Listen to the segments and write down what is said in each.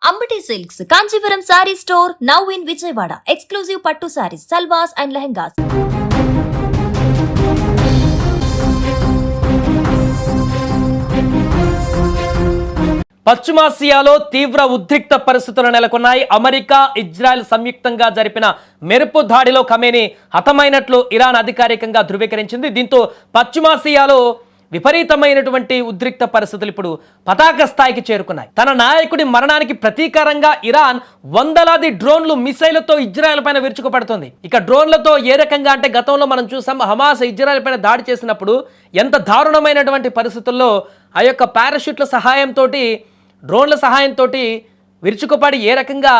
Ambati Silks, Kanchipuram Saree Store, now in Vijayawada. Exclusive Pattu Sarees, Salwas and Lehengas. పశ్చిమాసియాలో తీవ్ర ఉద్రిక్త పరిస్థితులు నెలకొన్నాయి. అమెరికా, ఇజ్రాయెల్ సంయుక్తంగా జరిపిన మెరుపు దాడిలో ఖమేనీ హతమైనట్లు ఇరాన్ అధికారికంగా ధృవీకరించింది. దీంతో పశ్చిమాసియాలో విపరీతమైనటువంటి ఉద్రిక్త పరిస్థితులు ఇప్పుడు పతాక స్థాయికి చేరుకున్నాయి. తన నాయకుడి మరణానికి ప్రతీకారంగా ఇరాన్ వందలాది డ్రోన్లు, మిసైళ్లతో ఇజ్రాయెల్ పైన విరుచుకుపడుతుంది. ఇక డ్రోన్లతో ఏ రకంగా అంటే గతంలో మనం చూసాం, హమాస్ ఇజ్రాయెల్ పైన దాడి చేసినప్పుడు ఎంత దారుణమైనటువంటి పరిస్థితుల్లో ఆ యొక్క పారాషూట్ల సహాయంతో, డ్రోన్ల సహాయంతో విరుచుకుపడి ఏ రకంగా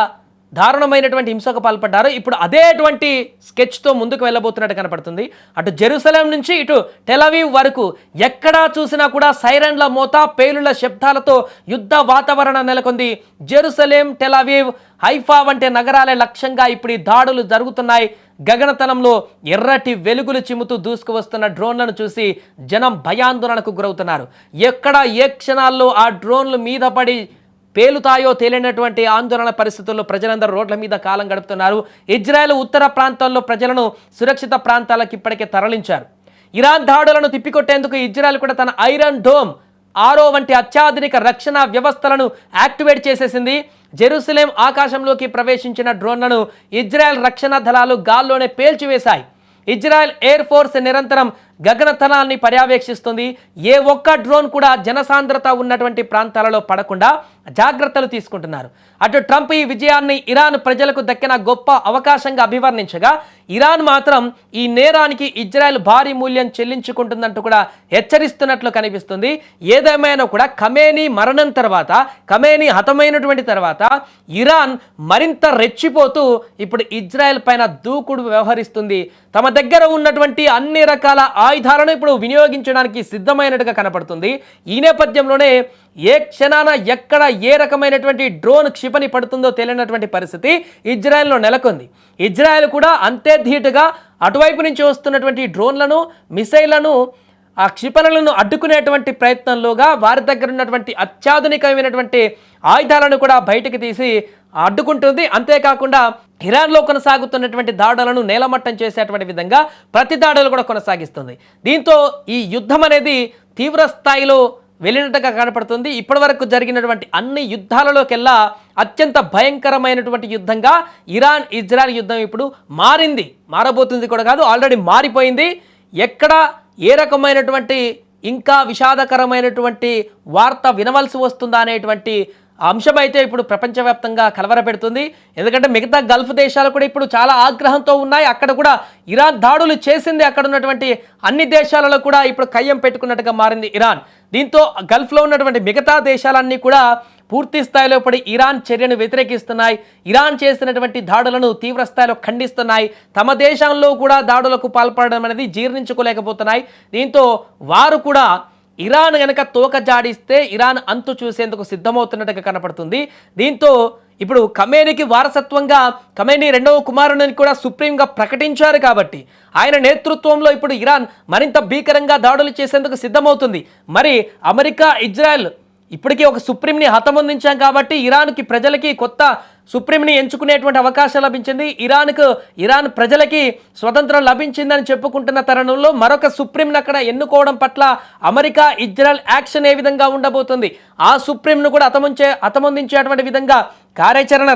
దారుణమైనటువంటి హింసకు పాల్పడ్డారు. ఇప్పుడు అదేటువంటి స్కెచ్తో ముందుకు వెళ్ళబోతున్నట్టు కనపడుతుంది. అటు జెరూసలేం నుంచి ఇటు టెలవీవ్ వరకు ఎక్కడా చూసినా కూడా సైరన్ల మోత, పేలుళ్ల శబ్దాలతో యుద్ధ వాతావరణం నెలకొంది. జెరూసలేం, టెలవీవ్, హైఫా వంటి నగరాలే లక్ష్యంగా ఇప్పుడు ఈ దాడులు జరుగుతున్నాయి. గగనతలంలో ఎర్రటి వెలుగులు చిమ్ముతూ దూసుకువస్తున్న డ్రోన్లను చూసి జనం భయాందోళనకు గురవుతున్నారు. ఎక్కడ ఏ క్షణాల్లో ఆ డ్రోన్లు మీద పడి పేలుతాయో తేలినటువంటి ఆందోళన పరిస్థితుల్లో ప్రజలందరూ రోడ్ల మీద కాలం గడుపుతున్నారు. ఇజ్రాయెల్ ఉత్తర ప్రాంతాల్లో ప్రజలను సురక్షిత ప్రాంతాలకు ఇప్పటికే తరలించారు. ఇరాన్ దాడులను తిప్పికొట్టేందుకు ఇజ్రాయెల్ కూడా తన ఐరన్ డోమ్, ఆరో వంటి అత్యాధునిక రక్షణ వ్యవస్థలను యాక్టివేట్ చేసేసింది. జెరూసలేం ఆకాశంలోకి ప్రవేశించిన డ్రోన్లను ఇజ్రాయెల్ రక్షణ దళాలు గాల్లోనే పేల్చివేశాయి. ఇజ్రాయెల్ ఎయిర్ ఫోర్స్ నిరంతరం గగనతలాన్ని పర్యవేక్షిస్తుంది. ఏ ఒక్క డ్రోన్ కూడా జనసాంద్రత ఉన్నటువంటి ప్రాంతాలలో పడకుండా జాగ్రత్తలు తీసుకుంటున్నారు. అటు ట్రంప్ ఈ విజయాన్ని ఇరాన్ ప్రజలకు దక్కిన గొప్ప అవకాశంగా అభివర్ణించగా, ఇరాన్ మాత్రం ఈ నేరానికి ఇజ్రాయెల్ భారీ మూల్యం చెల్లించుకుంటుందంటూ కూడా హెచ్చరిస్తున్నట్లు కనిపిస్తుంది. ఏదేమైనా కూడా ఖమేనీ మరణం తర్వాత, ఖమేనీ హతమైనటువంటి తర్వాత ఇరాన్ మరింత రెచ్చిపోతూ ఇప్పుడు ఇజ్రాయెల్ పైన దూకుడు వ్యవహరిస్తుంది. తమ దగ్గర ఉన్నటువంటి అన్ని రకాల ఆయుధాలను ఇప్పుడు వినియోగించడానికి సిద్ధమైనట్టుగా కనపడుతుంది. ఈ నేపథ్యంలోనే ఏ క్షణాన ఎక్కడ ఏ రకమైనటువంటి డ్రోన్ క్షిపణి పడుతుందో తెలియనటువంటి పరిస్థితి ఇజ్రాయెల్లో నెలకొంది. ఇజ్రాయెల్ కూడా అంతే ధీటుగా అటువైపు నుంచి వస్తున్నటువంటి డ్రోన్లను, మిసైళ్లను, ఆ క్షిపణులను అడ్డుకునేటువంటి ప్రయత్నంలోగా వారి దగ్గర ఉన్నటువంటి అత్యాధునికమైనటువంటి ఆయుధాలను కూడా బయటకు తీసి అడ్డుకుంటుంది. అంతేకాకుండా ఇరాన్లో కొనసాగుతున్నటువంటి దాడులను నేలమట్టం చేసేటువంటి విధంగా ప్రతి దాడులు కూడా కొనసాగిస్తుంది. దీంతో ఈ యుద్ధం అనేది తీవ్ర స్థాయిలో వెళ్ళినట్టుగా కనపడుతుంది. ఇప్పటి వరకు జరిగినటువంటి అన్ని యుద్ధాలలోకెల్లా అత్యంత భయంకరమైనటువంటి యుద్ధంగా ఇరాన్ ఇజ్రాయెల్ యుద్ధం ఇప్పుడు మారబోతుంది కూడా కాదు, ఆల్రెడీ మారిపోయింది. ఎక్కడ ఏ రకమైనటువంటి ఇంకా విషాదకరమైనటువంటి వార్త వినవలసి వస్తుందా అనేటువంటి అంశం అయితే ఇప్పుడు ప్రపంచవ్యాప్తంగా కలవరపెడుతుంది. ఎందుకంటే మిగతా గల్ఫ్ దేశాలు కూడా ఇప్పుడు చాలా ఆగ్రహంతో ఉన్నాయి. అక్కడ కూడా ఇరాన్ దాడులు చేసింది. అక్కడ ఉన్నటువంటి అన్ని దేశాలలో కూడా ఇప్పుడు కయ్యం పెట్టుకున్నట్టుగా మారింది ఇరాన్. దీంతో గల్ఫ్లో ఉన్నటువంటి మిగతా దేశాలన్నీ కూడా పూర్తి స్థాయిలో పడి ఇరాన్ చర్యను వ్యతిరేకిస్తున్నాయి. ఇరాన్ చేసినటువంటి దాడులను తీవ్ర స్థాయిలో ఖండిస్తున్నాయి. తమ దేశంలో కూడా దాడులకు పాల్పడడం అనేది జీర్ణించుకోలేకపోతున్నాయి. దీంతో వారు కూడా ఇరాన్ కనుక తోక జాడిస్తే ఇరాన్ అంతు చూసేందుకు సిద్ధమవుతున్నట్టుగా కనపడుతుంది. దీంతో ఇప్పుడు ఖమేనీకి వారసత్వంగా ఖమేనీ రెండవ కుమారుడిని కూడా సుప్రీంగా ప్రకటించారు కాబట్టి ఆయన నేతృత్వంలో ఇప్పుడు ఇరాన్ మరింత భీకరంగా దాడులు చేసేందుకు సిద్ధమవుతుంది. మరి అమెరికా, ఇజ్రాయెల్ ఇప్పటికీ ఒక సుప్రీంని హతమొందించాం కాబట్టి ఇరాన్కి ప్రజలకి కొత్త సుప్రీంని ఎంచుకునేటువంటి అవకాశం లభించింది. ఇరాన్ ప్రజలకి స్వతంత్రం లభించిందని చెప్పుకుంటున్న తరుణంలో మరొక సుప్రీంని అక్కడ ఎన్నుకోవడం పట్ల అమెరికా, ఇజ్రాయెల్ యాక్షన్ ఏ విధంగా ఉండబోతుంది? ఆ సుప్రీంను కూడా హతమొందించేటువంటి విధంగా కార్యాచరణ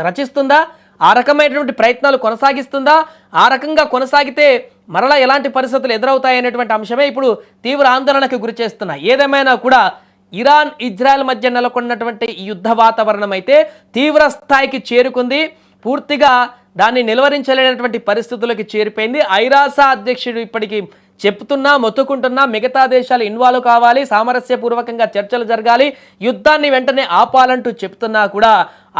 రచిస్తుందా? ఆ రకమైనటువంటి ప్రయత్నాలు కొనసాగిస్తుందా? ఆ రకంగా కొనసాగితే మరలా ఎలాంటి పరిస్థితులు ఎదురవుతాయనేటువంటి అంశమే ఇప్పుడు తీవ్ర ఆందోళనకు గురి చేస్తున్నాయి. ఏదేమైనా కూడా ఇరాన్ ఇజ్రాయెల్ మధ్య నెలకొన్నటువంటి ఈ యుద్ధ వాతావరణం అయితే తీవ్ర స్థాయికి చేరుకుంది. పూర్తిగా దాన్ని నిలువరించలేనటువంటి పరిస్థితులకు చేరిపోయింది. ఐరాస అధ్యక్షుడు ఇప్పటికీ మొత్తుకుంటున్నా మిగతా దేశాలు ఇన్వాల్వ్ కావాలి, సామరస్యపూర్వకంగా చర్చలు జరగాలి, యుద్ధాన్ని వెంటనే ఆపాలంటూ చెప్తున్నా కూడా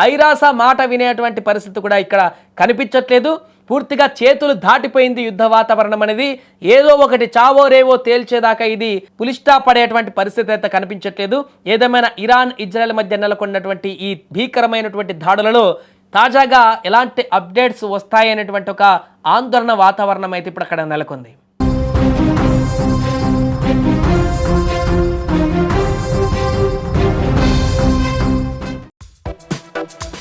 ఐరాస మాట వినేటువంటి పరిస్థితి కూడా ఇక్కడ కనిపించట్లేదు. పూర్తిగా చేతులు దాటిపోయింది యుద్ధ వాతావరణం అనేది. ఏదో ఒకటి చావో రేవో తేల్చేదాకా ఇది పులిస్టా పడేటువంటి పరిస్థితి అయితే కనిపించట్లేదు. ఏదేమైనా ఇరాన్ ఇజ్రాయెల్ మధ్య నెలకొన్నటువంటి ఈ భీకరమైనటువంటి దాడులలో తాజాగా ఎలాంటి అప్డేట్స్ వస్తాయనేటువంటి ఒక ఆందోళన వాతావరణం అయితే ఇప్పుడు అక్కడ నెలకొంది. తెలుసుకుందాం.